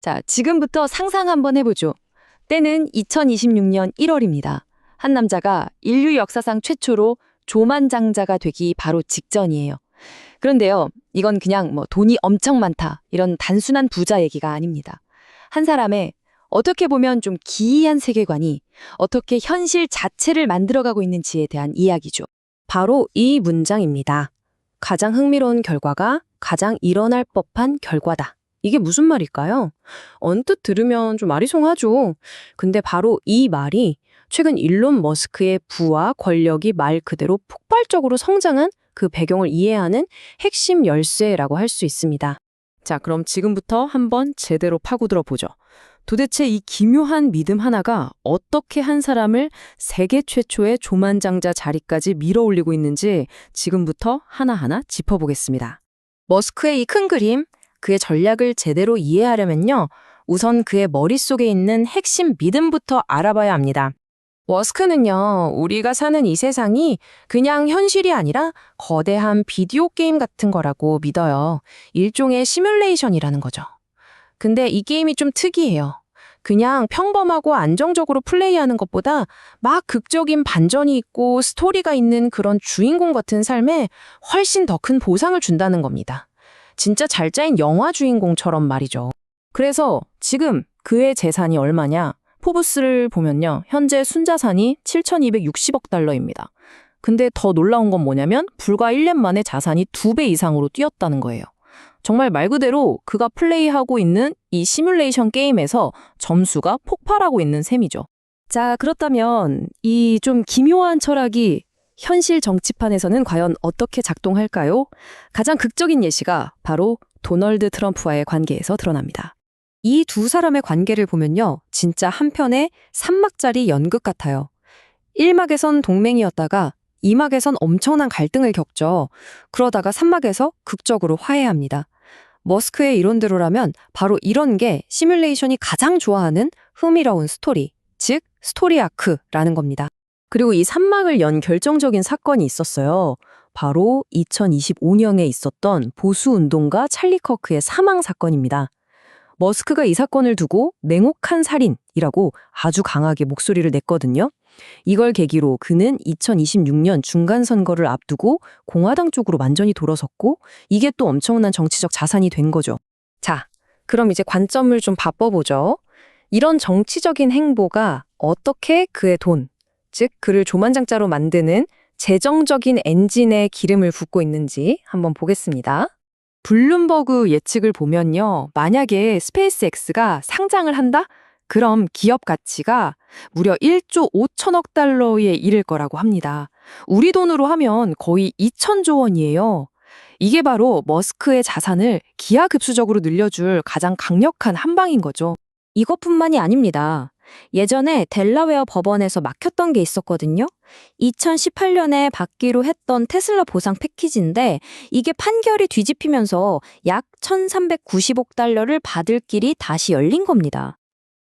자, 지금부터 상상 한번 해보죠. 때는 2026년 1월입니다. 한 남자가 인류 역사상 최초로 조만장자가 되기 바로 직전이에요. 그런데요, 이건 그냥 돈이 엄청 많다, 이런 단순한 부자 얘기가 아닙니다. 한 사람의 어떻게 보면 좀 기이한 세계관이 어떻게 현실 자체를 만들어가고 있는지에 대한 이야기죠. 바로 이 문장입니다. 가장 흥미로운 결과가 가장 일어날 법한 결과다. 이게 무슨 말일까요? 언뜻 들으면 좀 아리송하죠. 근데 바로 이 말이 최근 일론 머스크의 부와 권력이 말 그대로 폭발적으로 성장한 그 배경을 이해하는 핵심 열쇠라고 할 수 있습니다. 자, 그럼 지금부터 한번 제대로 파고들어 보죠. 도대체 이 기묘한 믿음 하나가 어떻게 한 사람을 세계 최초의 조만장자 자리까지 밀어올리고 있는지 지금부터 하나하나 짚어보겠습니다. 머스크의 이 큰 그림, 그의 전략을 제대로 이해하려면요, 우선 그의 머릿속에 있는 핵심 믿음부터 알아봐야 합니다. 머스크는요, 우리가 사는 이 세상이 그냥 현실이 아니라 거대한 비디오 게임 같은 거라고 믿어요. 일종의 시뮬레이션이라는 거죠. 근데 이 게임이 좀 특이해요. 그냥 평범하고 안정적으로 플레이하는 것보다 막 극적인 반전이 있고 스토리가 있는 그런 주인공 같은 삶에 훨씬 더 큰 보상을 준다는 겁니다. 진짜 잘 짜인 영화 주인공처럼 말이죠. 그래서 지금 그의 재산이 얼마냐? 포브스를 보면요, 현재 순자산이 7,260억 달러입니다. 근데 더 놀라운 건 뭐냐면 불과 1년 만에 자산이 2배 이상으로 뛰었다는 거예요. 정말 말 그대로 그가 플레이하고 있는 이 시뮬레이션 게임에서 점수가 폭발하고 있는 셈이죠. 자, 그렇다면 이 좀 기묘한 철학이 현실 정치판에서는 과연 어떻게 작동할까요? 가장 극적인 예시가 바로 도널드 트럼프와의 관계에서 드러납니다. 이 두 사람의 관계를 보면요, 진짜 한편의 3막짜리 연극 같아요. 1막에선 동맹이었다가 2막에선 엄청난 갈등을 겪죠. 그러다가 3막에서 극적으로 화해합니다. 머스크의 이론대로라면 바로 이런 게 시뮬레이션이 가장 좋아하는 흥미로운 스토리, 즉 스토리 아크라는 겁니다. 그리고 이 3막을 연 결정적인 사건이 있었어요. 바로 2025년에 있었던 보수운동가 찰리 커크의 사망 사건입니다. 머스크가 이 사건을 두고 냉혹한 살인이라고 아주 강하게 목소리를 냈거든요. 이걸 계기로 그는 2026년 중간선거를 앞두고 공화당 쪽으로 완전히 돌아섰고, 이게 또 엄청난 정치적 자산이 된 거죠. 자, 그럼 이제 관점을 좀 바꿔보죠. 이런 정치적인 행보가 어떻게 그의 돈, 즉 그를 조만장자로 만드는 재정적인 엔진에 기름을 붓고 있는지 한번 보겠습니다. 블룸버그 예측을 보면요, 만약에 스페이스X가 상장을 한다? 그럼 기업 가치가 무려 1조 5천억 달러에 이를 거라고 합니다. 우리 돈으로 하면 거의 2천조 원이에요. 이게 바로 머스크의 자산을 기하급수적으로 늘려줄 가장 강력한 한방인 거죠. 이것뿐만이 아닙니다. 예전에 델라웨어 법원에서 막혔던 게 있었거든요. 2018년에 받기로 했던 테슬라 보상 패키지인데 이게 판결이 뒤집히면서 약 1,390억 달러를 받을 길이 다시 열린 겁니다.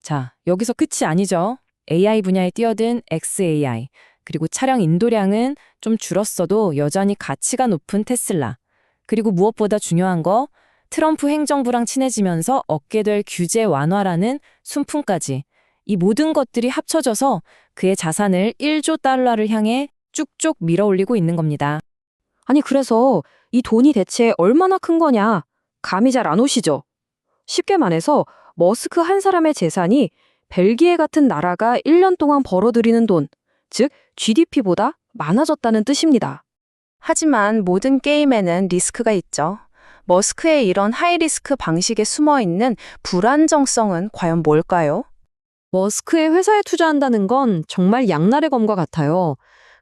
자, 여기서 끝이 아니죠. AI 분야에 뛰어든 xAI, 그리고 차량 인도량은 좀 줄었어도 여전히 가치가 높은 테슬라, 그리고 무엇보다 중요한 거, 트럼프 행정부랑 친해지면서 얻게 될 규제 완화라는 순풍까지, 이 모든 것들이 합쳐져서 그의 자산을 1조 달러를 향해 쭉쭉 밀어올리고 있는 겁니다. 아니, 그래서 이 돈이 대체 얼마나 큰 거냐? 감이 잘 안 오시죠? 쉽게 말해서 머스크 한 사람의 재산이 벨기에 같은 나라가 1년 동안 벌어들이는 돈, 즉 GDP보다 많아졌다는 뜻입니다. 하지만 모든 게임에는 리스크가 있죠. 머스크의 이런 하이리스크 방식에 숨어있는 불안정성은 과연 뭘까요? 머스크의 회사에 투자한다는 건 정말 양날의 검과 같아요.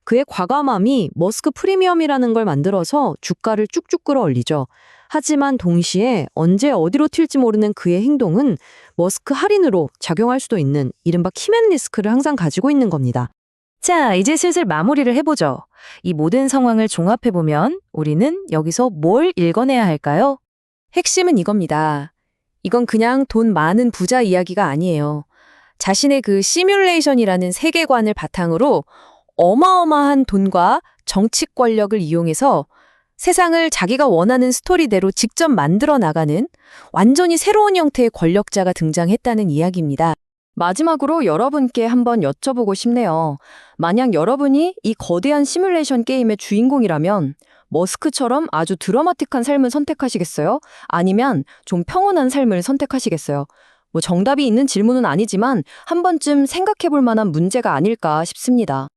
그의 과감함이 머스크 프리미엄이라는 걸 만들어서 주가를 쭉쭉 끌어올리죠. 하지만 동시에 언제 어디로 튈지 모르는 그의 행동은 머스크 할인으로 작용할 수도 있는 이른바 키맨 리스크를 항상 가지고 있는 겁니다. 자, 이제 슬슬 마무리를 해보죠. 이 모든 상황을 종합해보면 우리는 여기서 뭘 읽어내야 할까요? 핵심은 이겁니다. 이건 그냥 돈 많은 부자 이야기가 아니에요. 자신의 그 시뮬레이션이라는 세계관을 바탕으로 어마어마한 돈과 정치 권력을 이용해서 세상을 자기가 원하는 스토리대로 직접 만들어 나가는 완전히 새로운 형태의 권력자가 등장했다는 이야기입니다. 마지막으로 여러분께 한번 여쭤보고 싶네요. 만약 여러분이 이 거대한 시뮬레이션 게임의 주인공이라면 머스크처럼 아주 드라마틱한 삶을 선택하시겠어요? 아니면 좀 평온한 삶을 선택하시겠어요? 정답이 있는 질문은 아니지만 한 번쯤 생각해 볼 만한 문제가 아닐까 싶습니다.